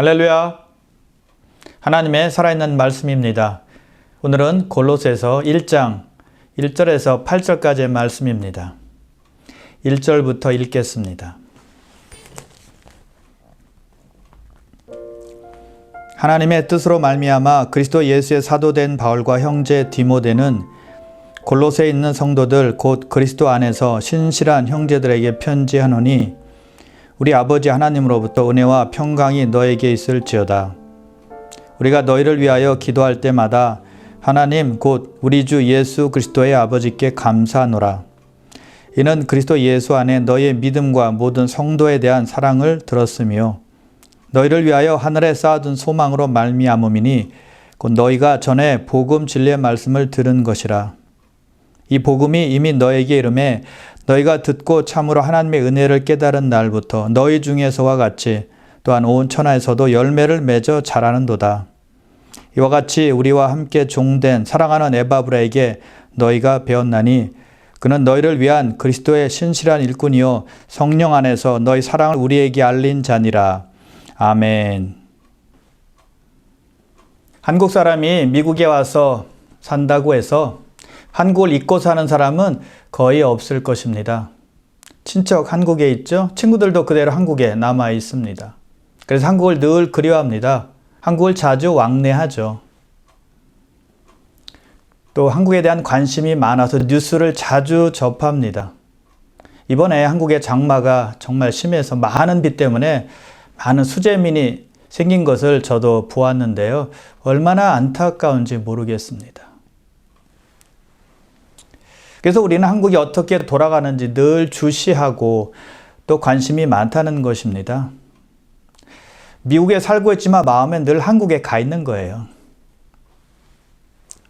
할렐루야. 하나님의 살아있는 말씀입니다. 오늘은 골로새서 1장 1절에서 8절까지의 말씀입니다. 1절부터 읽겠습니다. 하나님의 뜻으로 말미암아 그리스도 예수의 사도된 바울과 형제 디모데는 골로새에 있는 성도들 곧 그리스도 안에서 신실한 형제들에게 편지하노니 우리 아버지 하나님으로부터 은혜와 평강이 너에게 있을지어다. 우리가 너희를 위하여 기도할 때마다 하나님 곧 우리 주 예수 그리스도의 아버지께 감사하노라. 이는 그리스도 예수 안에 너희의 믿음과 모든 성도에 대한 사랑을 들었으며 너희를 위하여 하늘에 쌓아둔 소망으로 말미암음이니 곧 너희가 전에 복음 진리의 말씀을 들은 것이라. 이 복음이 이미 너에게 이르매 너희가 듣고 참으로 하나님의 은혜를 깨달은 날부터 너희 중에서와 같이 또한 온 천하에서도 열매를 맺어 자라는도다. 이와 같이 우리와 함께 종된 사랑하는 에바브라에게 너희가 배웠나니 그는 너희를 위한 그리스도의 신실한 일꾼이요 성령 안에서 너희 사랑을 우리에게 알린 자니라. 아멘. 한국 사람이 미국에 와서 산다고 해서 한국을 잊고 사는 사람은 거의 없을 것입니다. 친척 한국에 있죠? 친구들도 그대로 한국에 남아 있습니다. 그래서 한국을 늘 그리워합니다. 한국을 자주 왕래하죠. 또 한국에 대한 관심이 많아서 뉴스를 자주 접합니다. 이번에 한국의 장마가 정말 심해서 많은 비 때문에 많은 수재민이 생긴 것을 저도 보았는데요. 얼마나 안타까운지 모르겠습니다. 그래서 우리는 한국이 어떻게 돌아가는지 늘 주시하고 또 관심이 많다는 것입니다. 미국에 살고 있지만 마음엔 늘 한국에 가 있는 거예요.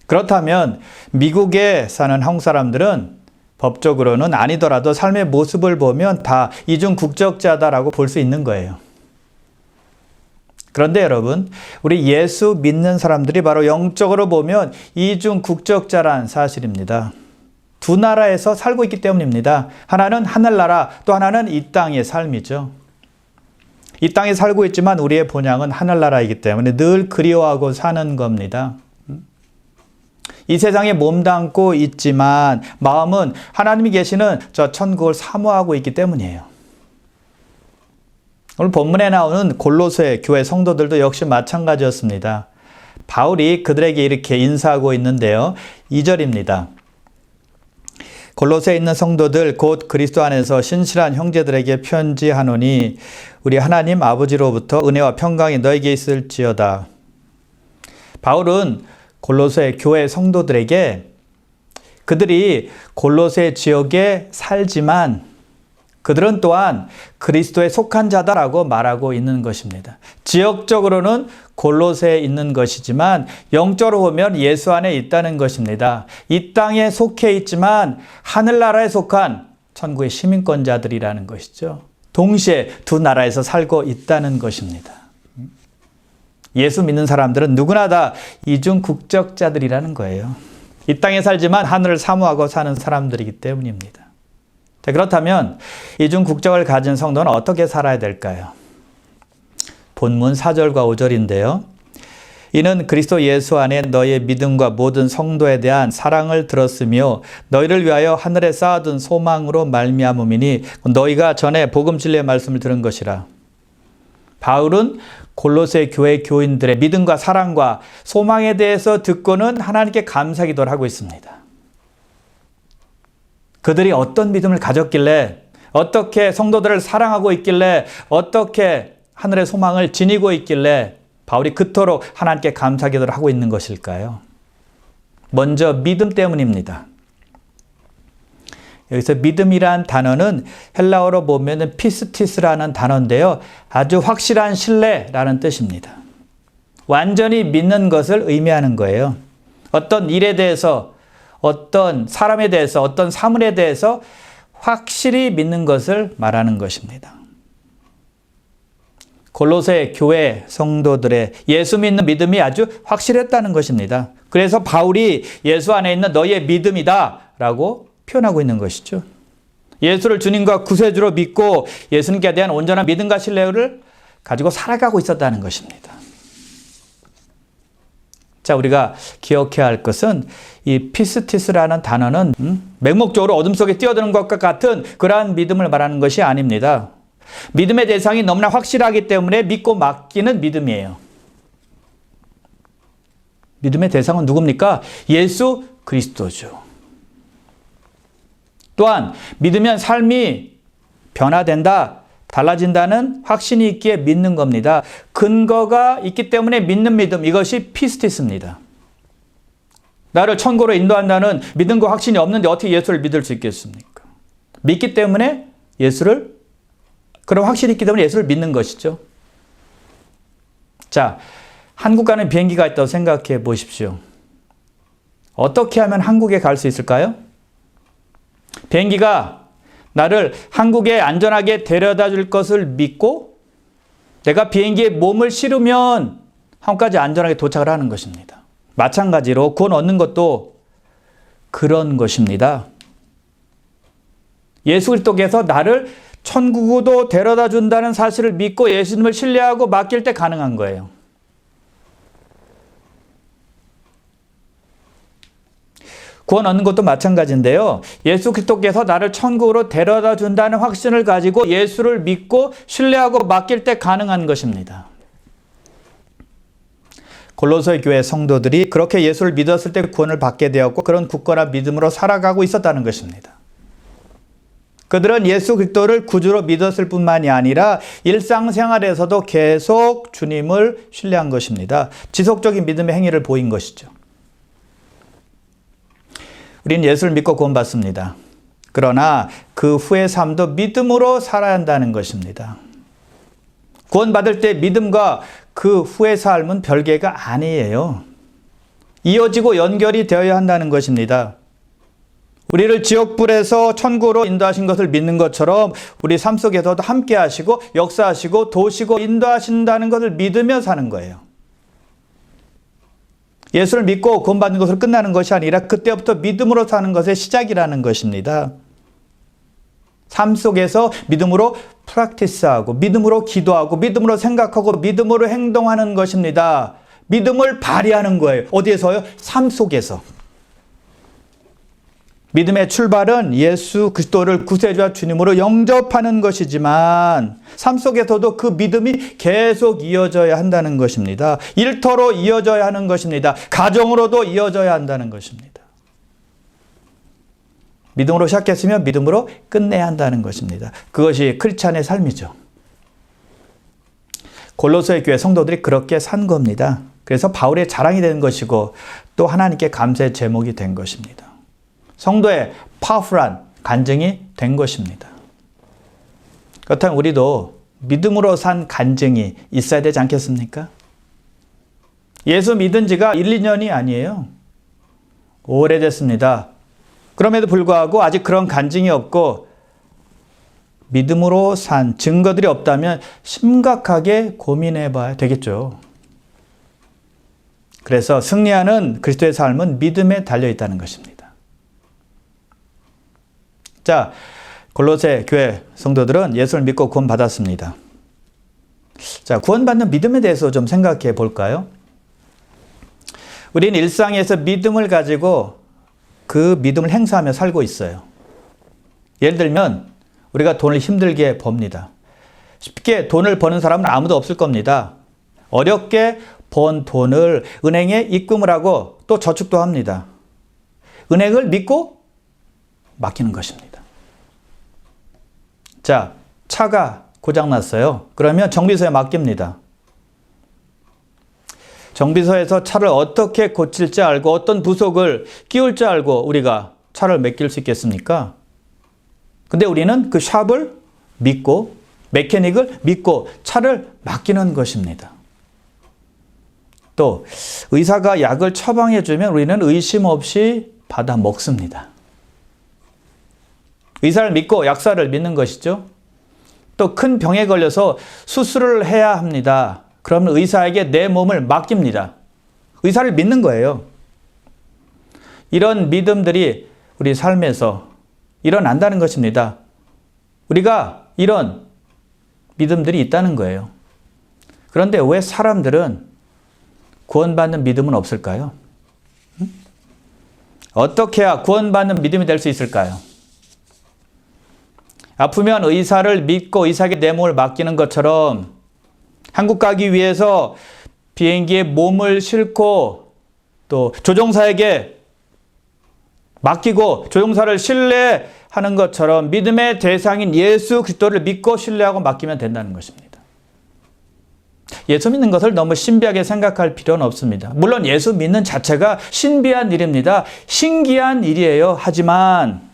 그렇다면 미국에 사는 한국 사람들은 법적으로는 아니더라도 삶의 모습을 보면 다 이중 국적자다라고 볼 수 있는 거예요. 그런데 여러분, 우리 예수 믿는 사람들이 바로 영적으로 보면 이중 국적자란 사실입니다. 두 나라에서 살고 있기 때문입니다. 하나는 하늘나라, 또 하나는 이 땅의 삶이죠. 이 땅에 살고 있지만 우리의 본향은 하늘나라이기 때문에 늘 그리워하고 사는 겁니다. 이 세상에 몸담고 있지만 마음은 하나님이 계시는 저 천국을 사모하고 있기 때문이에요. 오늘 본문에 나오는 골로새 교회 성도들도 역시 마찬가지였습니다. 바울이 그들에게 이렇게 인사하고 있는데요. 2절입니다. 골로새에 있는 성도들 곧 그리스도 안에서 신실한 형제들에게 편지하노니 우리 하나님 아버지로부터 은혜와 평강이 너에게 있을지어다. 바울은 골로새 교회 성도들에게 그들이 골로새 지역에 살지만 그들은 또한 그리스도에 속한 자다라고 말하고 있는 것입니다. 지역적으로는 골로새에 있는 것이지만 영적으로 보면 예수 안에 있다는 것입니다. 이 땅에 속해 있지만 하늘나라에 속한 천국의 시민권자들이라는 것이죠. 동시에 두 나라에서 살고 있다는 것입니다. 예수 믿는 사람들은 누구나 다 이중 국적자들이라는 거예요. 이 땅에 살지만 하늘을 사모하고 사는 사람들이기 때문입니다. 자, 그렇다면 이중 국적을 가진 성도는 어떻게 살아야 될까요? 본문 4절과 5절인데요. 이는 그리스도 예수 안에 너희의 믿음과 모든 성도에 대한 사랑을 들었으며 너희를 위하여 하늘에 쌓아둔 소망으로 말미암음이니 너희가 전에 복음 진리의 말씀을 들은 것이라. 바울은 골로새 교회 교인들의 믿음과 사랑과 소망에 대해서 듣고는 하나님께 감사기도를 하고 있습니다. 그들이 어떤 믿음을 가졌길래 어떻게 성도들을 사랑하고 있길래 어떻게 하늘의 소망을 지니고 있길래 바울이 그토록 하나님께 감사기도를 하고 있는 것일까요? 먼저 믿음 때문입니다. 여기서 믿음이란 단어는 헬라어로 보면 피스티스라는 단어인데요. 아주 확실한 신뢰라는 뜻입니다. 완전히 믿는 것을 의미하는 거예요. 어떤 일에 대해서 어떤 사람에 대해서 어떤 사물에 대해서 확실히 믿는 것을 말하는 것입니다. 골로새 교회 성도들의 예수 믿는 믿음이 아주 확실했다는 것입니다. 그래서 바울이 예수 안에 있는 너희의 믿음이다 라고 표현하고 있는 것이죠. 예수를 주님과 구세주로 믿고 예수님께 대한 온전한 믿음과 신뢰를 가지고 살아가고 있었다는 것입니다. 자, 우리가 기억해야 할 것은 이 피스티스라는 단어는 맹목적으로 어둠 속에 뛰어드는 것과 같은 그러한 믿음을 말하는 것이 아닙니다. 믿음의 대상이 너무나 확실하기 때문에 믿고 맡기는 믿음이에요. 믿음의 대상은 누굽니까? 예수 그리스도죠. 또한 믿으면 삶이 변화된다, 달라진다는 확신이 있기에 믿는 겁니다. 근거가 있기 때문에 믿는 믿음, 이것이 피스티스입니다. 나를 천국으로 인도한다는 믿음과 확신이 없는데 어떻게 예수를 믿을 수 있겠습니까? 믿기 때문에 그런 확신이 있기 때문에 예수를 믿는 것이죠. 자, 한국 가는 비행기가 있다고 생각해 보십시오. 어떻게 하면 한국에 갈 수 있을까요? 비행기가 나를 한국에 안전하게 데려다 줄 것을 믿고 내가 비행기에 몸을 실으면 한국까지 안전하게 도착을 하는 것입니다. 마찬가지로 구원 얻는 것도 그런 것입니다. 예수 그리스도께서 나를 천국으로 데려다 준다는 사실을 믿고 예수님을 신뢰하고 맡길 때 가능한 거예요. 구원 얻는 것도 마찬가지인데요. 예수 그리스도께서 나를 천국으로 데려다 준다는 확신을 가지고 예수를 믿고 신뢰하고 맡길 때 가능한 것입니다. 골로새 교회 성도들이 그렇게 예수를 믿었을 때 구원을 받게 되었고 그런 굳건한 믿음으로 살아가고 있었다는 것입니다. 그들은 예수 그리스도를 구주로 믿었을 뿐만이 아니라 일상생활에서도 계속 주님을 신뢰한 것입니다. 지속적인 믿음의 행위를 보인 것이죠. 우리는 예수를 믿고 구원받습니다. 그러나 그 후의 삶도 믿음으로 살아야 한다는 것입니다. 구원받을 때 믿음과 그 후의 삶은 별개가 아니에요. 이어지고 연결이 되어야 한다는 것입니다. 우리를 지옥불에서 천국으로 인도하신 것을 믿는 것처럼 우리 삶 속에서도 함께 하시고 역사하시고 도우시고 인도하신다는 것을 믿으며 사는 거예요. 예수를 믿고 구원받는 것으로 끝나는 것이 아니라 그때부터 믿음으로 사는 것의 시작이라는 것입니다. 삶 속에서 믿음으로 프랙티스하고 믿음으로 기도하고 믿음으로 생각하고 믿음으로 행동하는 것입니다. 믿음을 발휘하는 거예요. 어디에서요? 삶 속에서. 믿음의 출발은 예수 그리스도를 구세주와 주님으로 영접하는 것이지만 삶 속에서도 그 믿음이 계속 이어져야 한다는 것입니다. 일터로 이어져야 하는 것입니다. 가정으로도 이어져야 한다는 것입니다. 믿음으로 시작했으면 믿음으로 끝내야 한다는 것입니다. 그것이 크리스찬의 삶이죠. 골로새 교회 성도들이 그렇게 산 겁니다. 그래서 바울의 자랑이 되는 것이고 또 하나님께 감사의 제목이 된 것입니다. 성도의 파워풀한 간증이 된 것입니다. 그렇다면 우리도 믿음으로 산 간증이 있어야 되지 않겠습니까? 예수 믿은 지가 1, 2년이 아니에요. 오래됐습니다. 그럼에도 불구하고 아직 그런 간증이 없고 믿음으로 산 증거들이 없다면 심각하게 고민해 봐야 되겠죠. 그래서 승리하는 그리스도의 삶은 믿음에 달려 있다는 것입니다. 자, 골로새 교회 성도들은 예수를 믿고 구원받았습니다. 자, 구원받는 믿음에 대해서 좀 생각해 볼까요? 우리는 일상에서 믿음을 가지고 그 믿음을 행사하며 살고 있어요. 예를 들면 우리가 돈을 힘들게 법니다. 쉽게 돈을 버는 사람은 아무도 없을 겁니다. 어렵게 번 돈을 은행에 입금을 하고 또 저축도 합니다. 은행을 믿고 맡기는 것입니다. 자, 차가 고장났어요. 그러면 정비소에 맡깁니다. 정비소에서 차를 어떻게 고칠지 알고 어떤 부속을 끼울 줄 알고 우리가 차를 맡길 수 있겠습니까? 근데 우리는 그 샵을 믿고 메케닉을 믿고 차를 맡기는 것입니다. 또 의사가 약을 처방해 주면 우리는 의심 없이 받아 먹습니다. 의사를 믿고 약사를 믿는 것이죠. 또 큰 병에 걸려서 수술을 해야 합니다. 그러면 의사에게 내 몸을 맡깁니다. 의사를 믿는 거예요. 이런 믿음들이 우리 삶에서 일어난다는 것입니다. 우리가 이런 믿음들이 있다는 거예요. 그런데 왜 사람들은 구원받는 믿음은 없을까요? 어떻게 해야 구원받는 믿음이 될 수 있을까요? 아프면 의사를 믿고 의사에게 내 몸을 맡기는 것처럼 한국 가기 위해서 비행기에 몸을 싣고 또 조종사에게 맡기고 조종사를 신뢰하는 것처럼 믿음의 대상인 예수 그리스도를 믿고 신뢰하고 맡기면 된다는 것입니다. 예수 믿는 것을 너무 신비하게 생각할 필요는 없습니다. 물론 예수 믿는 자체가 신비한 일입니다. 신기한 일이에요. 하지만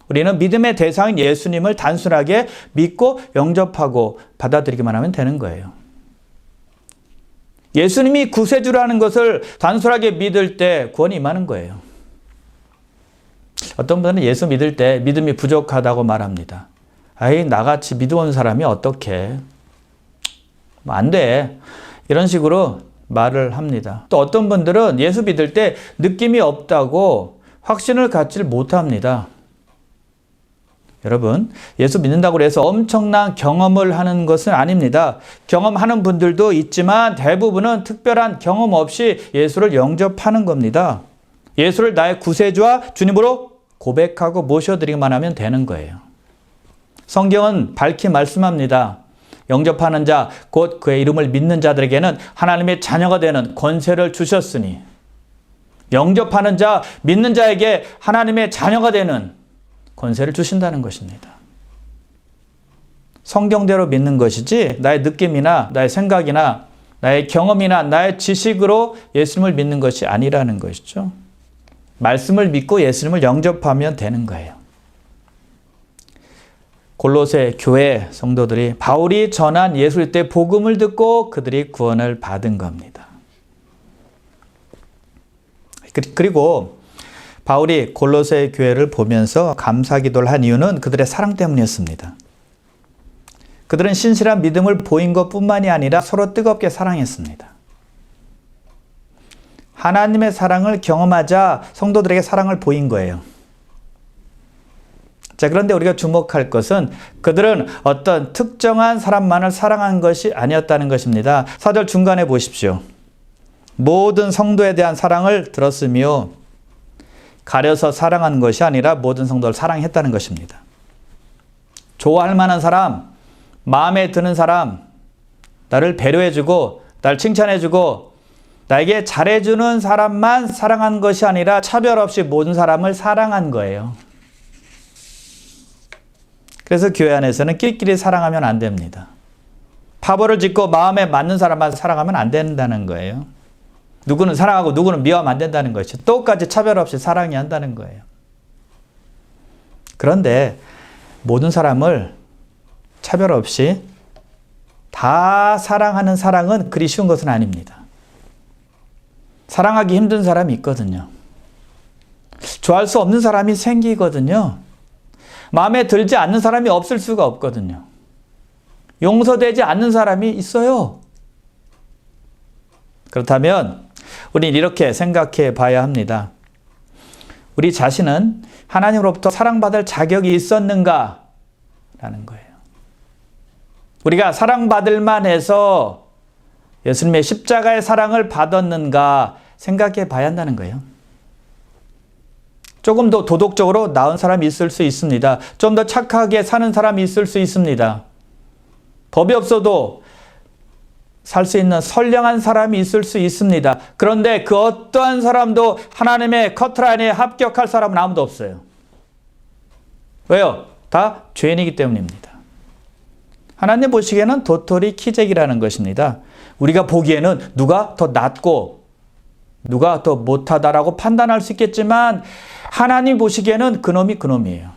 우리는 믿음의 대상인 예수님을 단순하게 믿고 영접하고 받아들이기만 하면 되는 거예요. 예수님이 구세주라는 것을 단순하게 믿을 때 구원이 임하는 거예요. 어떤 분들은 예수 믿을 때 믿음이 부족하다고 말합니다. 아이, 나같이 믿어 온 사람이 어떻게? 안 돼. 이런 식으로 말을 합니다. 또 어떤 분들은 예수 믿을 때 느낌이 없다고 확신을 갖지를 못합니다. 여러분, 예수 믿는다고 해서 엄청난 경험을 하는 것은 아닙니다. 경험하는 분들도 있지만 대부분은 특별한 경험 없이 예수를 영접하는 겁니다. 예수를 나의 구세주와 주님으로 고백하고 모셔드리기만 하면 되는 거예요. 성경은 밝히 말씀합니다. 영접하는 자, 곧 그의 이름을 믿는 자들에게는 하나님의 자녀가 되는 권세를 주셨으니, 영접하는 자, 믿는 자에게 하나님의 자녀가 되는 권세를 주신다는 것입니다. 성경대로 믿는 것이지 나의 느낌이나 나의 생각이나 나의 경험이나 나의 지식으로 예수님을 믿는 것이 아니라는 것이죠. 말씀을 믿고 예수님을 영접하면 되는 거예요. 골로새 교회 성도들이 바울이 전한 예수 그리스도의 복음을 듣고 그들이 구원을 받은 겁니다. 그리고 바울이 골로새 교회를 보면서 감사기도를 한 이유는 그들의 사랑 때문이었습니다. 그들은 신실한 믿음을 보인 것뿐만이 아니라 서로 뜨겁게 사랑했습니다. 하나님의 사랑을 경험하자 성도들에게 사랑을 보인 거예요. 자, 그런데 우리가 주목할 것은 그들은 어떤 특정한 사람만을 사랑한 것이 아니었다는 것입니다. 4절 중간에 보십시오. 모든 성도에 대한 사랑을 들었으며 가려서 사랑한 것이 아니라 모든 성도를 사랑했다는 것입니다. 좋아할 만한 사람, 마음에 드는 사람, 나를 배려해주고 나를 칭찬해주고 나에게 잘해주는 사람만 사랑한 것이 아니라 차별 없이 모든 사람을 사랑한 거예요. 그래서 교회 안에서는 끼리끼리 사랑하면 안 됩니다. 파벌을 짓고 마음에 맞는 사람만 사랑하면 안 된다는 거예요. 누구는 사랑하고 누구는 미워하면 안 된다는 것이죠. 똑같이 차별 없이 사랑해야 한다는 거예요. 그런데 모든 사람을 차별 없이 다 사랑하는 사랑은 그리 쉬운 것은 아닙니다. 사랑하기 힘든 사람이 있거든요. 좋아할 수 없는 사람이 생기거든요. 마음에 들지 않는 사람이 없을 수가 없거든요. 용서되지 않는 사람이 있어요. 그렇다면 우리는 이렇게 생각해 봐야 합니다. 우리 자신은 하나님으로부터 사랑받을 자격이 있었는가? 라는 거예요. 우리가 사랑받을 만해서 예수님의 십자가의 사랑을 받았는가 생각해 봐야 한다는 거예요. 조금 더 도덕적으로 나은 사람이 있을 수 있습니다. 좀 더 착하게 사는 사람이 있을 수 있습니다. 법이 없어도 살 수 있는 선량한 사람이 있을 수 있습니다. 그런데 그 어떠한 사람도 하나님의 커트라인에 합격할 사람은 아무도 없어요. 왜요? 다 죄인이기 때문입니다. 하나님 보시기에는 도토리 키재기라는 것입니다. 우리가 보기에는 누가 더 낫고 누가 더 못하다라고 판단할 수 있겠지만 하나님 보시기에는 그놈이 그놈이에요.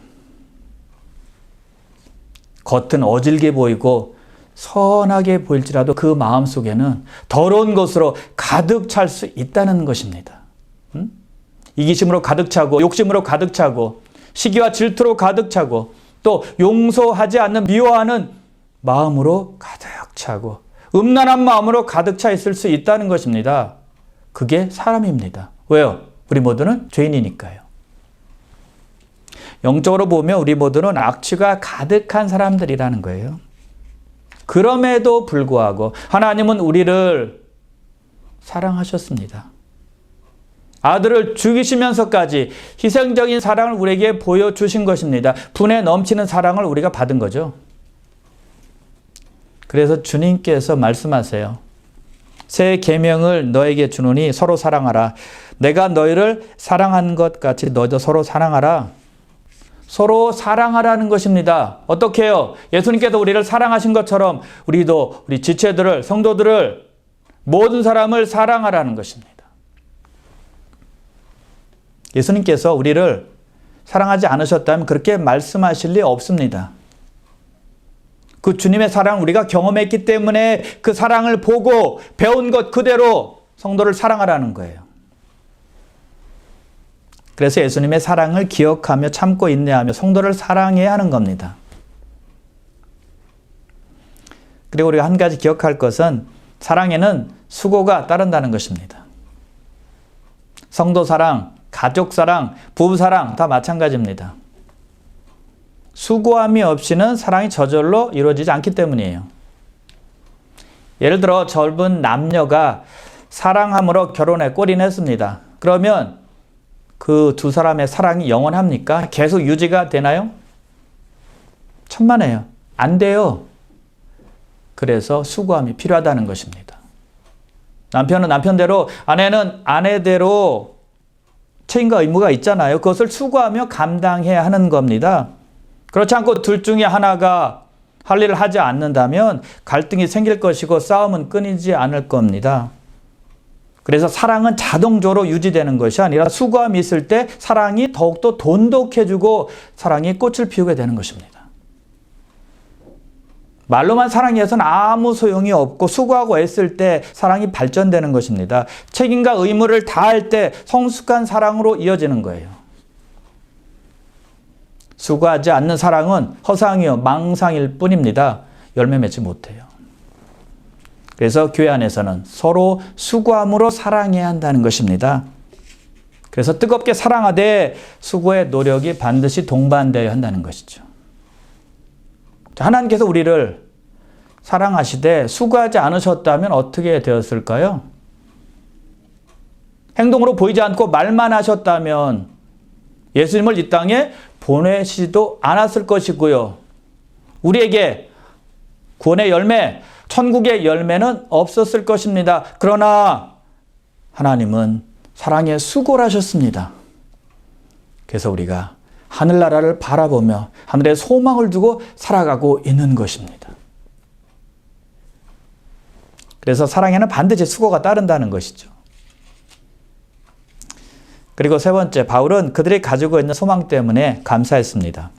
겉은 어질게 보이고 선하게 보일지라도 그 마음속에는 더러운 것으로 가득 찰 수 있다는 것입니다. 이기심으로 가득 차고 욕심으로 가득 차고 시기와 질투로 가득 차고 또 용서하지 않는 미워하는 마음으로 가득 차고 음란한 마음으로 가득 차 있을 수 있다는 것입니다. 그게 사람입니다. 왜요? 우리 모두는 죄인이니까요. 영적으로 보면 우리 모두는 악취가 가득한 사람들이라는 거예요. 그럼에도 불구하고 하나님은 우리를 사랑하셨습니다. 아들을 죽이시면서까지 희생적인 사랑을 우리에게 보여주신 것입니다. 분에 넘치는 사랑을 우리가 받은 거죠. 그래서 주님께서 말씀하세요. 새 계명을 너에게 주노니 서로 사랑하라. 내가 너희를 사랑한 것 같이 너희도 서로 사랑하라. 서로 사랑하라는 것입니다. 어떻게 해요? 예수님께서 우리를 사랑하신 것처럼 우리도 우리 지체들을, 성도들을, 모든 사람을 사랑하라는 것입니다. 예수님께서 우리를 사랑하지 않으셨다면 그렇게 말씀하실 리 없습니다. 그 주님의 사랑을 우리가 경험했기 때문에 그 사랑을 보고 배운 것 그대로 성도를 사랑하라는 거예요. 그래서 예수님의 사랑을 기억하며 참고 인내하며 성도를 사랑해야 하는 겁니다. 그리고 우리가 한 가지 기억할 것은 사랑에는 수고가 따른다는 것입니다. 성도 사랑, 가족 사랑, 부부 사랑 다 마찬가지입니다. 수고함이 없이는 사랑이 저절로 이루어지지 않기 때문이에요. 예를 들어 젊은 남녀가 사랑함으로 결혼에 골인했습니다. 그러면 그 두 사람의 사랑이 영원합니까? 계속 유지가 되나요? 천만에요. 안 돼요. 그래서 수고함이 필요하다는 것입니다. 남편은 남편대로, 아내는 아내대로 책임과 의무가 있잖아요. 그것을 수고하며 감당해야 하는 겁니다. 그렇지 않고 둘 중에 하나가 할 일을 하지 않는다면 갈등이 생길 것이고 싸움은 끊이지 않을 겁니다. 그래서 사랑은 자동적으로 유지되는 것이 아니라 수고함이 있을 때 사랑이 더욱더 돈독해지고 사랑이 꽃을 피우게 되는 것입니다. 말로만 사랑해서는 아무 소용이 없고 수고하고 애쓸 때 사랑이 발전되는 것입니다. 책임과 의무를 다할 때 성숙한 사랑으로 이어지는 거예요. 수고하지 않는 사랑은 허상이요 망상일 뿐입니다. 열매 맺지 못해요. 그래서 교회 안에서는 서로 수고함으로 사랑해야 한다는 것입니다. 그래서 뜨겁게 사랑하되 수고의 노력이 반드시 동반되어야 한다는 것이죠. 하나님께서 우리를 사랑하시되 수고하지 않으셨다면 어떻게 되었을까요? 행동으로 보이지 않고 말만 하셨다면 예수님을 이 땅에 보내시지도 않았을 것이고요. 우리에게 구원의 열매, 천국의 열매는 없었을 것입니다. 그러나 하나님은 사랑에 수고를 하셨습니다. 그래서 우리가 하늘나라를 바라보며 하늘에 소망을 두고 살아가고 있는 것입니다. 그래서 사랑에는 반드시 수고가 따른다는 것이죠. 그리고 세 번째, 바울은 그들이 가지고 있는 소망 때문에 감사했습니다.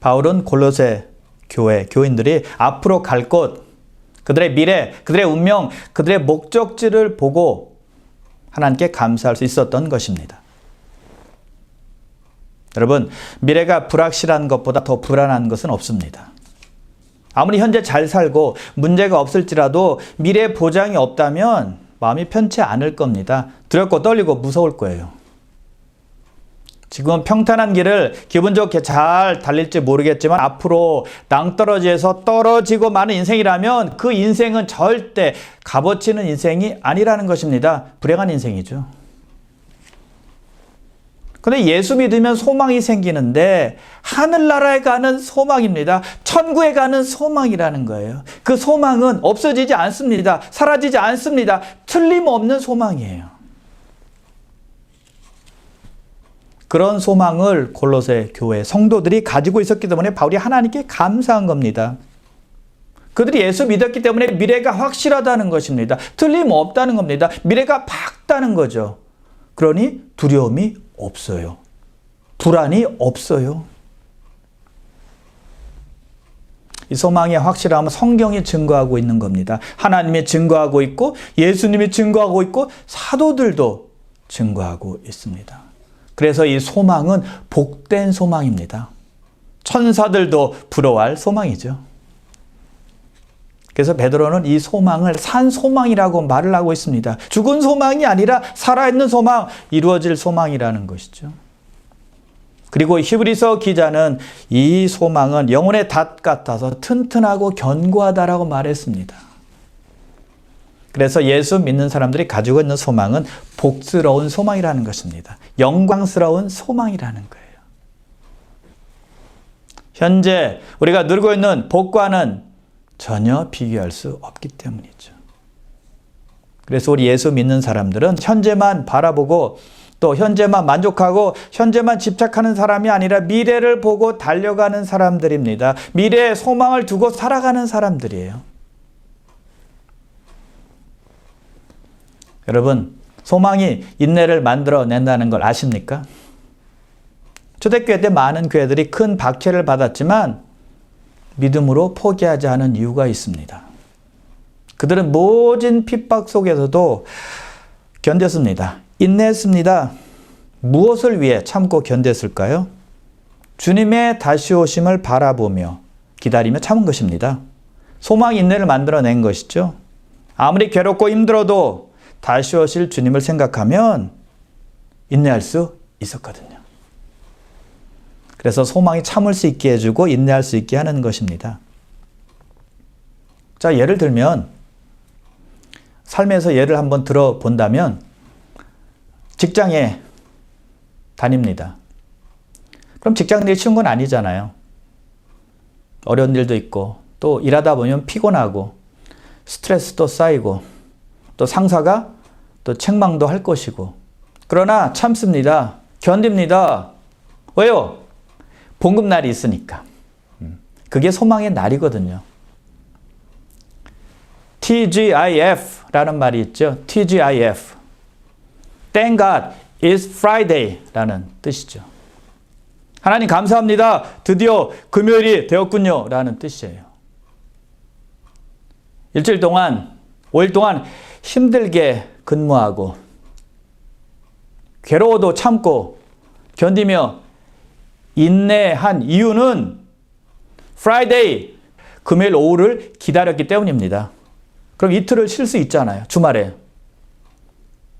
바울은 골로새 교회, 교인들이 앞으로 갈 곳, 그들의 미래, 그들의 운명, 그들의 목적지를 보고 하나님께 감사할 수 있었던 것입니다. 여러분, 미래가 불확실한 것보다 더 불안한 것은 없습니다. 아무리 현재 잘 살고 문제가 없을지라도 미래 보장이 없다면 마음이 편치 않을 겁니다. 두렵고 떨리고 무서울 거예요. 지금은 평탄한 길을 기분 좋게 잘 달릴지 모르겠지만 앞으로 낭떠러지에서 떨어지고 마는 인생이라면 그 인생은 절대 값어치는 인생이 아니라는 것입니다. 불행한 인생이죠. 그런데 예수 믿으면 소망이 생기는데 하늘나라에 가는 소망입니다. 천국에 가는 소망이라는 거예요. 그 소망은 없어지지 않습니다. 사라지지 않습니다. 틀림없는 소망이에요. 그런 소망을 골로새 교회 성도들이 가지고 있었기 때문에 바울이 하나님께 감사한 겁니다. 그들이 예수 믿었기 때문에 미래가 확실하다는 것입니다. 틀림없다는 겁니다. 미래가 밝다는 거죠. 그러니 두려움이 없어요. 불안이 없어요. 이 소망의 확실함은 성경이 증거하고 있는 겁니다. 하나님이 증거하고 있고 예수님이 증거하고 있고 사도들도 증거하고 있습니다. 그래서 이 소망은 복된 소망입니다. 천사들도 부러워할 소망이죠. 그래서 베드로는 이 소망을 산 소망이라고 말을 하고 있습니다. 죽은 소망이 아니라 살아있는 소망, 이루어질 소망이라는 것이죠. 그리고 히브리서 기자는 이 소망은 영혼의 닷 같아서 튼튼하고 견고하다라고 말했습니다. 그래서 예수 믿는 사람들이 가지고 있는 소망은 복스러운 소망이라는 것입니다. 영광스러운 소망이라는 거예요. 현재 우리가 누리고 있는 복과는 전혀 비교할 수 없기 때문이죠. 그래서 우리 예수 믿는 사람들은 현재만 바라보고 또 현재만 만족하고 현재만 집착하는 사람이 아니라 미래를 보고 달려가는 사람들입니다. 미래에 소망을 두고 살아가는 사람들이에요. 여러분, 소망이 인내를 만들어낸다는 걸 아십니까? 초대교회 때 많은 교회들이 큰 박해를 받았지만 믿음으로 포기하지 않은 이유가 있습니다. 그들은 모진 핍박 속에서도 견뎠습니다. 인내했습니다. 무엇을 위해 참고 견뎠을까요? 주님의 다시 오심을 바라보며 기다리며 참은 것입니다. 소망 인내를 만들어낸 것이죠. 아무리 괴롭고 힘들어도 다시 오실 주님을 생각하면 인내할 수 있었거든요. 그래서 소망이 참을 수 있게 해주고 인내할 수 있게 하는 것입니다. 자, 예를 들면 삶에서 예를 한번 들어본다면 직장에 다닙니다. 그럼 직장 일이 쉬운 건 아니잖아요. 어려운 일도 있고 또 일하다 보면 피곤하고 스트레스도 쌓이고 또 상사가 또 책망도 할 것이고 그러나 참습니다. 견딥니다. 왜요? 봉급날이 있으니까. 그게 소망의 날이거든요. TGIF라는 말이 있죠. TGIF. Thank God it's Friday라는 뜻이죠. 하나님 감사합니다. 드디어 금요일이 되었군요. 라는 뜻이에요. 일주일 동안, 5일 동안 힘들게 근무하고 괴로워도 참고 견디며 인내한 이유는 Friday, 금요일 오후를 기다렸기 때문입니다. 그럼 이틀을 쉴 수 있잖아요. 주말에.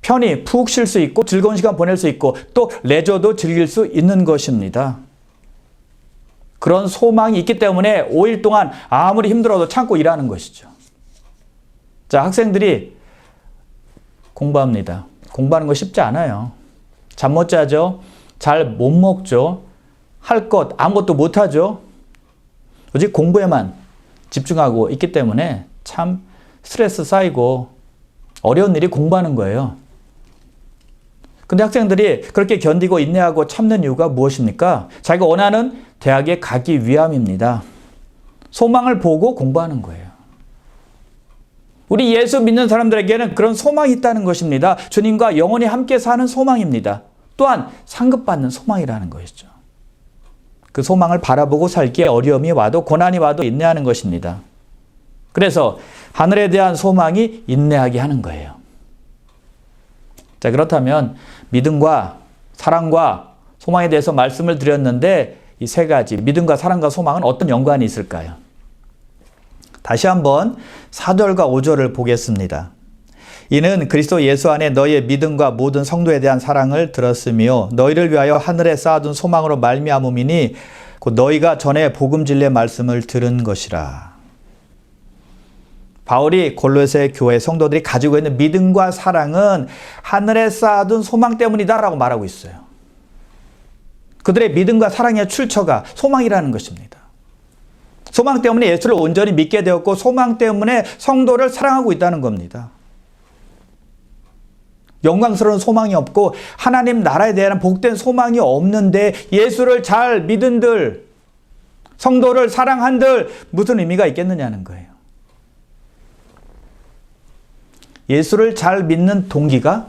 편히 푹 쉴 수 있고 즐거운 시간 보낼 수 있고 또 레저도 즐길 수 있는 것입니다. 그런 소망이 있기 때문에 5일 동안 아무리 힘들어도 참고 일하는 것이죠. 자, 학생들이 공부합니다. 공부하는 거 쉽지 않아요. 잠 못 자죠. 잘 못 먹죠. 할 것 아무것도 못 하죠. 오직 공부에만 집중하고 있기 때문에 참 스트레스 쌓이고 어려운 일이 공부하는 거예요. 근데 학생들이 그렇게 견디고 인내하고 참는 이유가 무엇입니까? 자기가 원하는 대학에 가기 위함입니다. 소망을 보고 공부하는 거예요. 우리 예수 믿는 사람들에게는 그런 소망이 있다는 것입니다. 주님과 영원히 함께 사는 소망입니다. 또한 상급받는 소망이라는 것이죠. 그 소망을 바라보고 살기에 어려움이 와도 고난이 와도 인내하는 것입니다. 그래서 하늘에 대한 소망이 인내하게 하는 거예요. 자, 그렇다면 믿음과 사랑과 소망에 대해서 말씀을 드렸는데 이 세 가지 믿음과 사랑과 소망은 어떤 연관이 있을까요? 다시 한번 4절과 5절을 보겠습니다. 이는 그리스도 예수 안에 너희의 믿음과 모든 성도에 대한 사랑을 들었으며 너희를 위하여 하늘에 쌓아둔 소망으로 말미암음이니 곧 너희가 전에 복음 진리의 말씀을 들은 것이라. 바울이 골로새 교회 성도들이 가지고 있는 믿음과 사랑은 하늘에 쌓아둔 소망 때문이다라고 말하고 있어요. 그들의 믿음과 사랑의 출처가 소망이라는 것입니다. 소망 때문에 예수를 온전히 믿게 되었고 소망 때문에 성도를 사랑하고 있다는 겁니다. 영광스러운 소망이 없고 하나님 나라에 대한 복된 소망이 없는데 예수를 잘 믿은들, 성도를 사랑한들 무슨 의미가 있겠느냐는 거예요. 예수를 잘 믿는 동기가,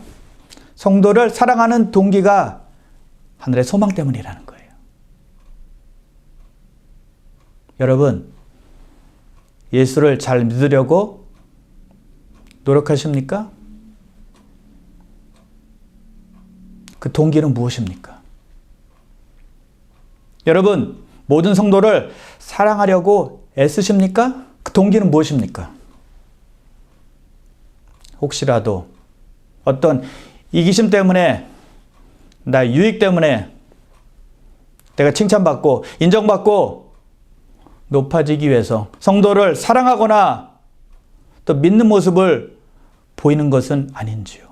성도를 사랑하는 동기가 하늘의 소망 때문이라는 거예요. 여러분, 예수를 잘 믿으려고 노력하십니까? 그 동기는 무엇입니까? 여러분, 모든 성도를 사랑하려고 애쓰십니까? 그 동기는 무엇입니까? 혹시라도 어떤 이기심 때문에, 나 유익 때문에 내가 칭찬받고 인정받고 높아지기 위해서 성도를 사랑하거나 또 믿는 모습을 보이는 것은 아닌지요.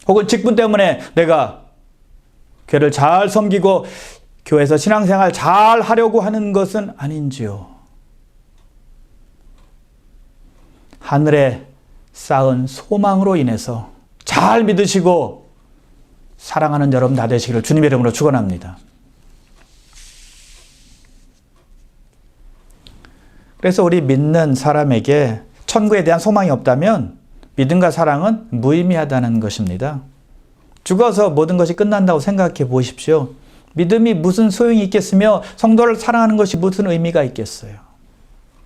혹은 직분 때문에 내가 교회를 잘 섬기고 교회에서 신앙생활 잘 하려고 하는 것은 아닌지요. 하늘에 쌓은 소망으로 인해서 잘 믿으시고 사랑하는 여러분 다 되시기를 주님의 이름으로 축원합니다. 그래서 우리 믿는 사람에게 천국에 대한 소망이 없다면 믿음과 사랑은 무의미하다는 것입니다. 죽어서 모든 것이 끝난다고 생각해 보십시오. 믿음이 무슨 소용이 있겠으며 성도를 사랑하는 것이 무슨 의미가 있겠어요.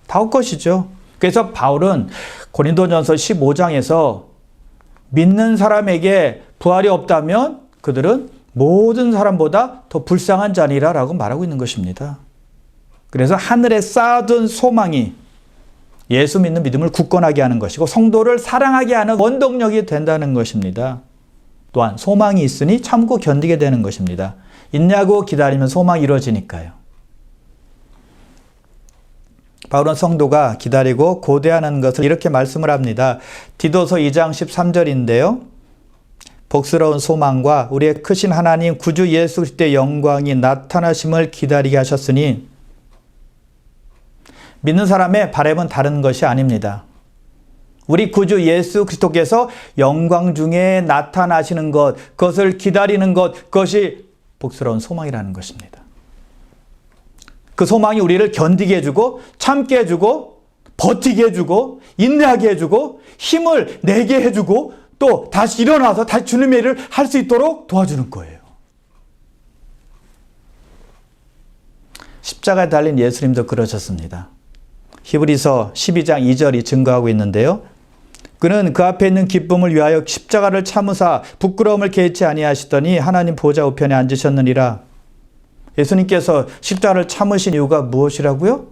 다 헛것이죠. 그래서 바울은 고린도전서 15장에서 믿는 사람에게 부활이 없다면 그들은 모든 사람보다 더 불쌍한 자니라라고 말하고 있는 것입니다. 그래서 하늘에 쌓아둔 소망이 예수 믿는 믿음을 굳건하게 하는 것이고 성도를 사랑하게 하는 원동력이 된다는 것입니다. 또한 소망이 있으니 참고 견디게 되는 것입니다. 있냐고 기다리면 소망이 이루어지니까요. 바울은 성도가 기다리고 고대하는 것을 이렇게 말씀을 합니다. 디도서 2장 13절인데요. 복스러운 소망과 우리의 크신 하나님 구주 예수 그리스도의 영광이 나타나심을 기다리게 하셨으니 믿는 사람의 바람은 다른 것이 아닙니다. 우리 구주 예수 그리스도께서 영광 중에 나타나시는 것, 그것을 기다리는 것, 그것이 복스러운 소망이라는 것입니다. 그 소망이 우리를 견디게 해주고 참게 해주고 버티게 해주고 인내하게 해주고 힘을 내게 해주고 또 다시 일어나서 다시 주님의 일을 할 수 있도록 도와주는 거예요. 십자가에 달린 예수님도 그러셨습니다. 히브리서 12장 2절이 증거하고 있는데요. 그는 그 앞에 있는 기쁨을 위하여 십자가를 참으사 부끄러움을 개의치 아니하시더니 하나님 보좌 우편에 앉으셨느니라. 예수님께서 십자가를 참으신 이유가 무엇이라고요?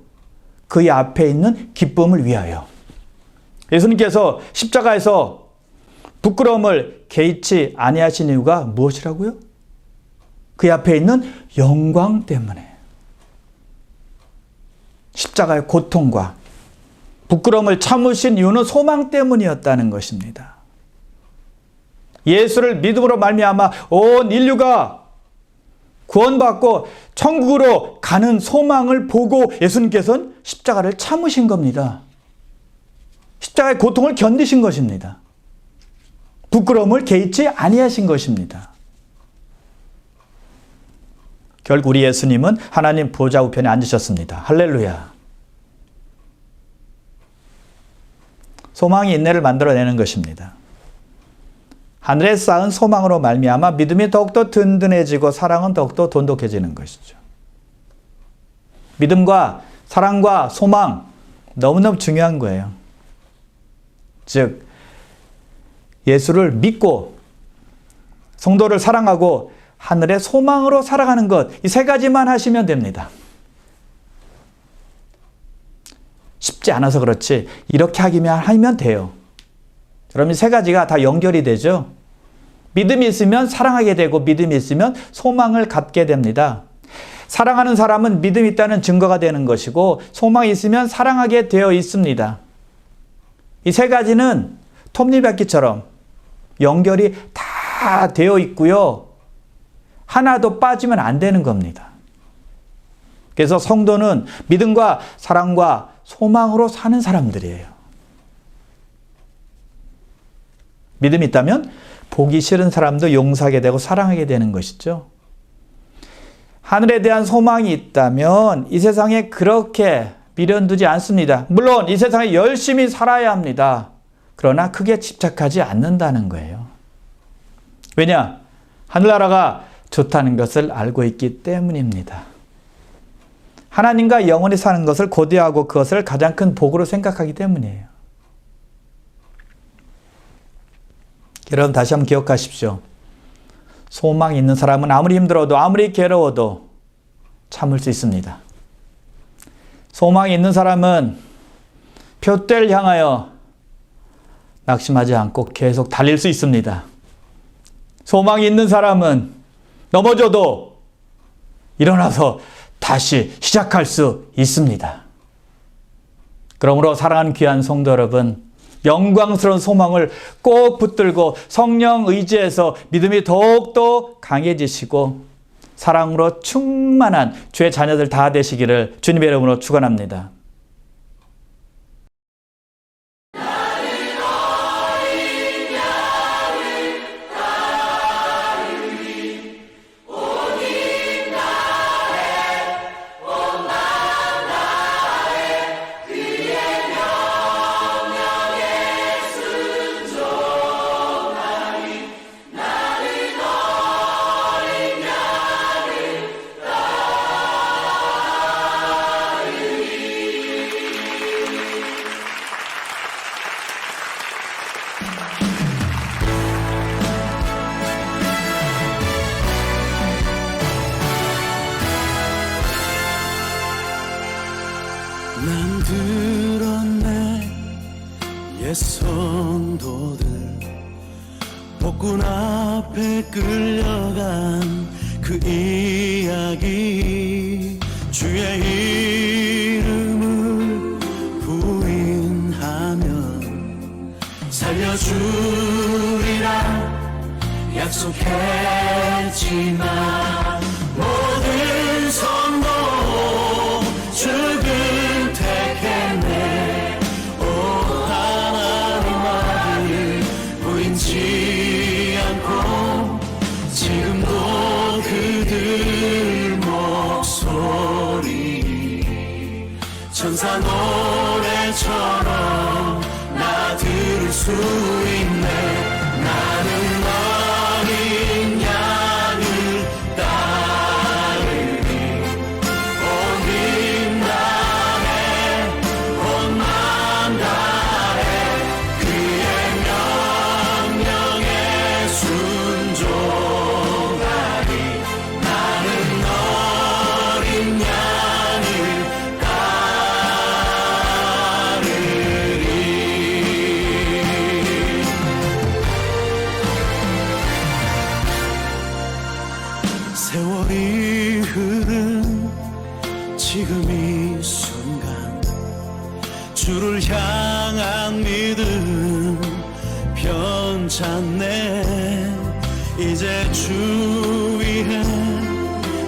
그의 앞에 있는 기쁨을 위하여. 예수님께서 십자가에서 부끄러움을 개의치 아니하신 이유가 무엇이라고요? 그의 앞에 있는 영광 때문에. 십자가의 고통과 부끄러움을 참으신 이유는 소망 때문이었다는 것입니다. 예수를 믿음으로 말미암아 온 인류가 구원받고 천국으로 가는 소망을 보고 예수님께서는 십자가를 참으신 겁니다. 십자가의 고통을 견디신 것입니다. 부끄러움을 개의치 아니하신 것입니다. 결국 우리 예수님은 하나님 보좌 우편에 앉으셨습니다. 할렐루야. 소망이 인내를 만들어내는 것입니다. 하늘에 쌓은 소망으로 말미암아 믿음이 더욱더 든든해지고 사랑은 더욱더 돈독해지는 것이죠. 믿음과 사랑과 소망 너무너무 중요한 거예요. 즉 예수를 믿고 성도를 사랑하고 하늘의 소망으로 살아가는 것, 이 세 가지만 하시면 됩니다. 쉽지 않아서 그렇지 이렇게 하면 돼요. 그럼 이 세 가지가 다 연결이 되죠. 믿음이 있으면 사랑하게 되고 믿음이 있으면 소망을 갖게 됩니다. 사랑하는 사람은 믿음이 있다는 증거가 되는 것이고 소망이 있으면 사랑하게 되어 있습니다. 이 세 가지는 톱니바퀴처럼 연결이 다 되어 있고요. 하나도 빠지면 안 되는 겁니다. 그래서 성도는 믿음과 사랑과 소망으로 사는 사람들이에요. 믿음이 있다면 보기 싫은 사람도 용서하게 되고 사랑하게 되는 것이죠. 하늘에 대한 소망이 있다면 이 세상에 그렇게 미련두지 않습니다. 물론 이 세상에 열심히 살아야 합니다. 그러나 크게 집착하지 않는다는 거예요. 왜냐? 하늘나라가 좋다는 것을 알고 있기 때문입니다. 하나님과 영원히 사는 것을 고대하고 그것을 가장 큰 복으로 생각하기 때문이에요. 여러분 다시 한번 기억하십시오. 소망이 있는 사람은 아무리 힘들어도 아무리 괴로워도 참을 수 있습니다. 소망이 있는 사람은 표대를 향하여 낙심하지 않고 계속 달릴 수 있습니다. 소망이 있는 사람은 넘어져도 일어나서 다시 시작할 수 있습니다. 그러므로 사랑하는 귀한 성도 여러분, 영광스러운 소망을 꼭 붙들고 성령 의지에서 믿음이 더욱더 강해지시고 사랑으로 충만한 주의 자녀들 다 되시기를 주님의 이름으로 축원합니다. 난 들었네 옛 성도들 복군 앞에 끌려간 그 이야기 주의 이름을 부인하면 살려주리라 약속했지만 모든 성도 죽음 택했네. 오 하나님 아들 부인치 않고 지금도 그들 목소리 천사 노래처럼 나 들을 수 있네. 나는 어린 양을 따르니 온 빛나네 온 맘 다해 그의 명령에 순종하리. 나는 어린 양을 따르리. 세월이 흐른 지금 이 순간 주를 향한 믿음 편찮네. 이제 주 위해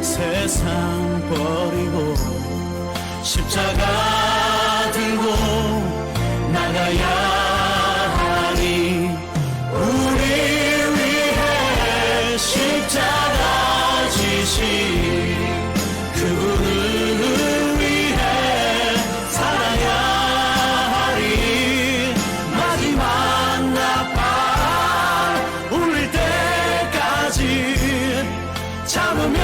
세상 버리고 십자가 들고 나가야 하니 우리 위해 십자가 지신 그분을 위해 살아야 하리. 마지막 나팔 울릴 때까지 참으며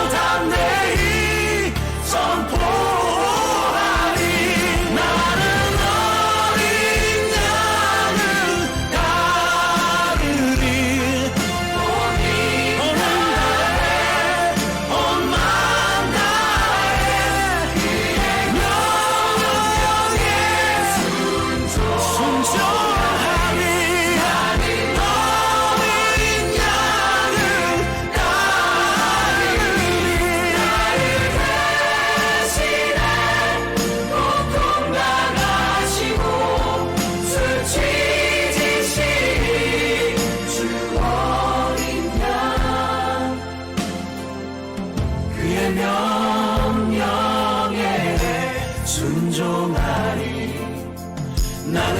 담대히 선포하리. 나는 어린 양을 따르리. 온 맘 다해 그의 명령에 순종하리. 나는 어린 양을 따르리. 나를 대신해 고통 당하시고 수치지시니 주 어린 양 그의 명령에 순종하리. 나는